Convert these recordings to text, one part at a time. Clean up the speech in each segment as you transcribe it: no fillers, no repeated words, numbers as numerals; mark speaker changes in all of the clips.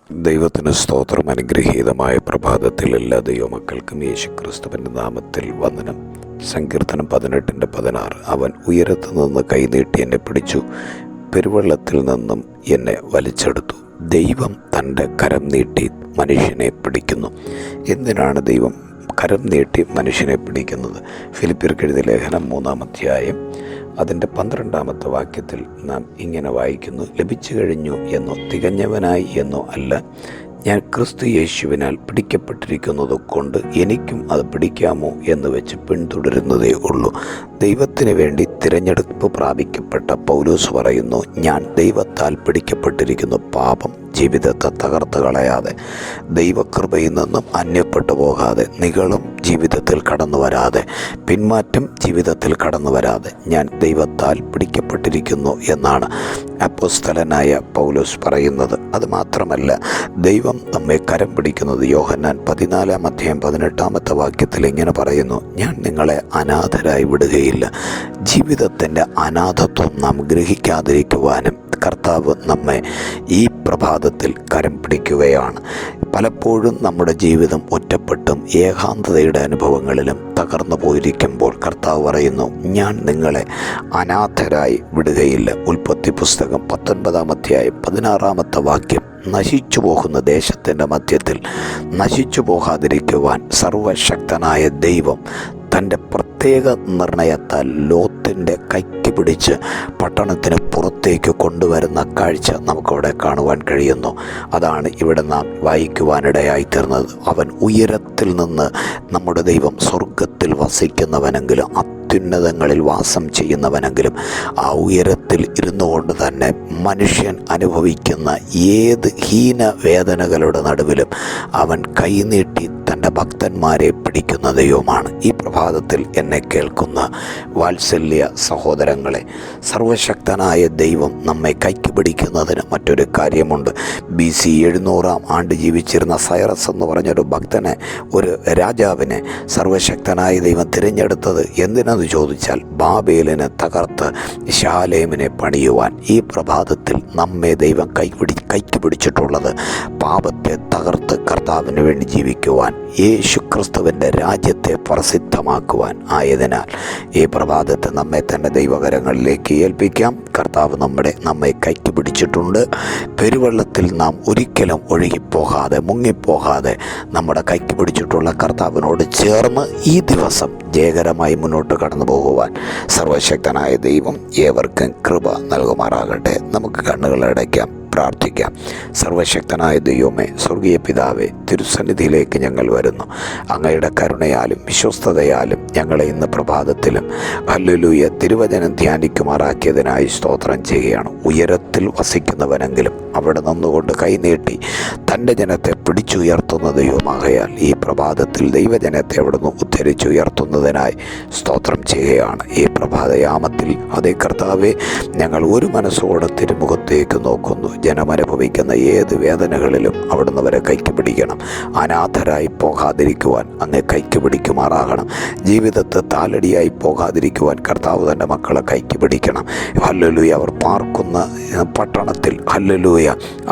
Speaker 1: ദൈവത്തിന് സ്തോത്രം. അനുഗ്രഹീതമായ പ്രഭാതത്തിൽ എല്ലാ ദൈവമക്കൾക്കും യേശുക്രിസ്തുവിൻ്റെ നാമത്തിൽ വന്ദനം. സങ്കീർത്തനം 18:16. അവൻ ഉയരത്തു നിന്ന് കൈനീട്ടി എന്നെ പിടിച്ചു, പെരുവെള്ളത്തിൽ നിന്നും എന്നെ വലിച്ചെടുത്തു. ദൈവം തൻ്റെ കരം നീട്ടി മനുഷ്യനെ പിടിക്കുന്നു. എന്തിനാണ് ദൈവം കരം നീട്ടി മനുഷ്യനെ പിടിക്കുന്നത്? ഫിലിപ്പിയർക്ക് എഴുതിയ ലേഖനം 3-ാം അധ്യായം അതിൻ്റെ 12-ാമത്തെ വാക്യത്തിൽ നാം ഇങ്ങനെ വായിക്കുന്നു: ലഭിച്ചു കഴിഞ്ഞു എന്നോ തികഞ്ഞവനായി എന്നോ അല്ല, ഞാൻ ക്രിസ്തു യേശുവിനാൽ പിടിക്കപ്പെട്ടിരിക്കുന്നത് കൊണ്ട് എനിക്കും അത് പിടിക്കാമോ എന്ന് വെച്ച് പിന്തുടരുന്നതേ ഉള്ളൂ. ദൈവത്തിന് വേണ്ടി തിരഞ്ഞെടുപ്പ് പ്രാപിക്കപ്പെട്ട പൗലോസ് പറയുന്നു, ഞാൻ ദൈവത്താൽ പിടിക്കപ്പെട്ടിരിക്കുന്നു. പാപം ജീവിതത്തെ തകർത്ത് കളയാതെ, ദൈവകൃപയിൽ നിന്നും അന്യപ്പെട്ടു പോകാതെ, നിഗളം ജീവിതത്തിൽ കടന്നു വരാതെ, പിന്മാറ്റം ജീവിതത്തിൽ കടന്നു വരാതെ ഞാൻ ദൈവത്താൽ പിടിക്കപ്പെട്ടിരിക്കുന്നു എന്നാണ് അപ്പോസ്തലനായ പൗലോസ് പറയുന്നത്. അതുമാത്രമല്ല, ദൈവം നമ്മെ കരം പിടിക്കുന്നത് യോഹന്നാൻ 14-ാം അധ്യായം 18-ാമത്തെ വാക്യത്തിൽ ഇങ്ങനെ പറയുന്നു: ഞാൻ നിങ്ങളെ അനാഥരായി വിടുകയില്ല. ജീവിതത്തിൻ്റെ അനാഥത്വം നാം ഗ്രഹിക്കാതിരിക്കുവാനും കർത്താവ് നമ്മെ ഈ പ്രഭാതത്തിൽ കരം പിടിക്കുകയാണ്. പലപ്പോഴും നമ്മുടെ ജീവിതം ഒറ്റപ്പെട്ടും ഏകാന്തതയുടെ അനുഭവങ്ങളിലും തകർന്നു പോയിരിക്കുമ്പോൾ കർത്താവ് പറയുന്നു, ഞാൻ നിങ്ങളെ അനാഥരായി വിടുകയില്ല. ഉൽപ്പത്തി പുസ്തകം 19-ാം അധ്യായം 16-ാമത്തെ വാക്യം: നശിച്ചു പോകുന്ന ദേശത്തിൻ്റെ മധ്യത്തിൽ നശിച്ചു പോകാതിരിക്കുവാൻ സർവശക്തനായ ദൈവം തൻ്റെ പ്രത്യേക നിർണയത്താൽ ലോത്തിൻ്റെ കൈക്ക് പിടിച്ച് പട്ടണത്തിന് പുറത്തേക്ക് കൊണ്ടുവരുന്ന കാഴ്ച നമുക്കവിടെ കാണുവാൻ കഴിയുന്നു. അതാണ് ഇവിടെ നാം വായിക്കുവാനിടയായിത്തീർന്നത്. അവൻ ഉയരത്തിൽ നിന്ന്, നമ്മുടെ ദൈവം സ്വർഗത്തിൽ വസിക്കുന്നവനെങ്കിലും അത്യുന്നതങ്ങളിൽ വാസം ചെയ്യുന്നവനെങ്കിലും ആ ഉയരത്തിൽ ഇരുന്നു കൊണ്ട് തന്നെ മനുഷ്യൻ അനുഭവിക്കുന്ന ഏത് ഹീനവേദനകളുടെ നടുവിലും അവൻ കൈനീട്ടി തൻ്റെ ഭക്തന്മാരെ പിടിക്കുന്ന ദൈവമാണ്. ഈ പ്രഭാതത്തിൽ എന്നെ കേൾക്കുന്ന വാത്സല്യ സഹോദരങ്ങളെ, സർവശക്തനായ ദൈവം നമ്മെ കൈക്ക് പിടിക്കുന്നതിന് മറ്റൊരു കാര്യമുണ്ട്. BC 700-ാം ആണ്ട് ജീവിച്ചിരുന്ന സൈറസ് എന്ന് പറഞ്ഞൊരു ഭക്തനെ, ഒരു രാജാവിനെ സർവശക്തനായ ദൈവം തിരഞ്ഞെടുത്തത് എന്തിനെന്ന് ചോദിച്ചാൽ ബാബേലിനെ തകർത്ത് ശാലേമിനെ പണിയുവാൻ. ഈ പ്രഭാതത്തിൽ നമ്മെ ദൈവം കൈക്ക് പിടിച്ചിട്ടുള്ളത് പാപത്തെ തകർത്ത് കർത്താവിന് വേണ്ടി ജീവിക്കുവാൻ, യേശുക്രിസ്തുവിൻ്റെ രാജ്യത്തെ പ്രസിദ്ധമാക്കുവാൻ ആയതിനാൽ ഈ പ്രഭാതത്തെ നമ്മെ തന്നെ ദൈവകരങ്ങളിലേക്ക് ഏൽപ്പിക്കാം. കർത്താവ് നമ്മെ കൈക്ക് പിടിച്ചിട്ടുണ്ട്. പെരുവെള്ളത്തിൽ നാം ഒരിക്കലും ഒഴുകിപ്പോകാതെ, മുങ്ങിപ്പോകാതെ നമ്മുടെ കൈക്ക് പിടിച്ചിട്ടുള്ള കർത്താവിനോട് ചേർന്ന് ഈ ദിവസം ജയകരമായി മുന്നോട്ട് കടന്നു പോകുവാൻ സർവശക്തനായ ദൈവം ഏവർക്കും കൃപ നൽകുമാറാകട്ടെ. നമുക്ക് കണ്ണുകളടയ്ക്കാം, പ്രാർത്ഥിക്കാം. സർവശക്തനായ ദൈവമേ, സ്വർഗീയ പിതാവേ, തിരുസന്നിധിയിലേക്ക് ഞങ്ങൾ വരുന്നു. അങ്ങയുടെ കരുണയാലും വിശ്വസ്തതയാലും ഞങ്ങളെ ഇന്ന് പ്രഭാതത്തിലും ഹല്ലേലൂയ തിരുവചനം ധ്യാനിക്കുമാറാക്കിയതിനായി സ്തോത്രം ചെയ്യുകയാണ്. ഉയരത്തിൽ വസിക്കുന്നവനെങ്കിലും അവിടെ നിന്നുകൊണ്ട് കൈനീട്ടി തൻ്റെ ജനത്തെ പിടിച്ചുയർത്തുന്ന ദൈവമാകയാൽ ഈ പ്രഭാതത്തിൽ ദൈവജനത്തെ അവിടുന്ന് ഉദ്ധരിച്ചുയർത്തുന്നതിനായി സ്തോത്രം ചെയ്യുകയാണ്. ഈ പ്രഭാതയാമത്തിൽ അതേ കർത്താവെ, ഞങ്ങൾ ഒരു മനസ്സോടെ തിരുമുഖത്തേക്ക് നോക്കുന്നു. ജനമനുഭവിക്കുന്ന ഏത് വേദനകളിലും അവിടുന്ന് അവരെ കൈക്ക് പിടിക്കണം. അനാഥരായി പോകാതിരിക്കുവാൻ അങ്ങ് കൈക്ക് പിടിക്കുമാറാകണം. ജീവിതത്തെ താലടിയായി പോകാതിരിക്കുവാൻ കർത്താവ് തൻ്റെ മക്കളെ കൈക്ക് പിടിക്കണം. ഹല്ലേലൂയ, അവർ പാർക്കുന്ന പട്ടണത്തിൽ ഹല്ലേലൂയ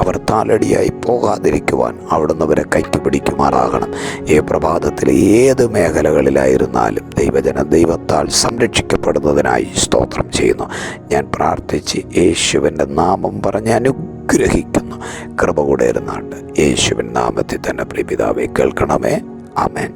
Speaker 1: അവർ താലടിയായി പോകാതിരിക്കുവാൻ അവിടുന്ന് അവരെ കൈക്ക് പിടിക്കുമാറാകണം. ഈ പ്രഭാതത്തിൽ ഏത് മേഖലകളിലായിരുന്നാലും ദൈവജനം ദൈവത്താൽ സംരക്ഷിക്കപ്പെടുന്നതിനായി സ്തോത്രം ചെയ്യുന്നു. ഞാൻ പ്രാർത്ഥിച്ച് യേശുവിൻ്റെ നാമം പറഞ്ഞ് അനുഗ്രഹിക്കുന്നു. കൃപ കൂടെ ഇരുന്നാണ്ട് യേശുവിൻ നാമത്തിൽ തന്നെ പ്രിയ പിതാവേ കേൾക്കണമേ. ആമേൻ.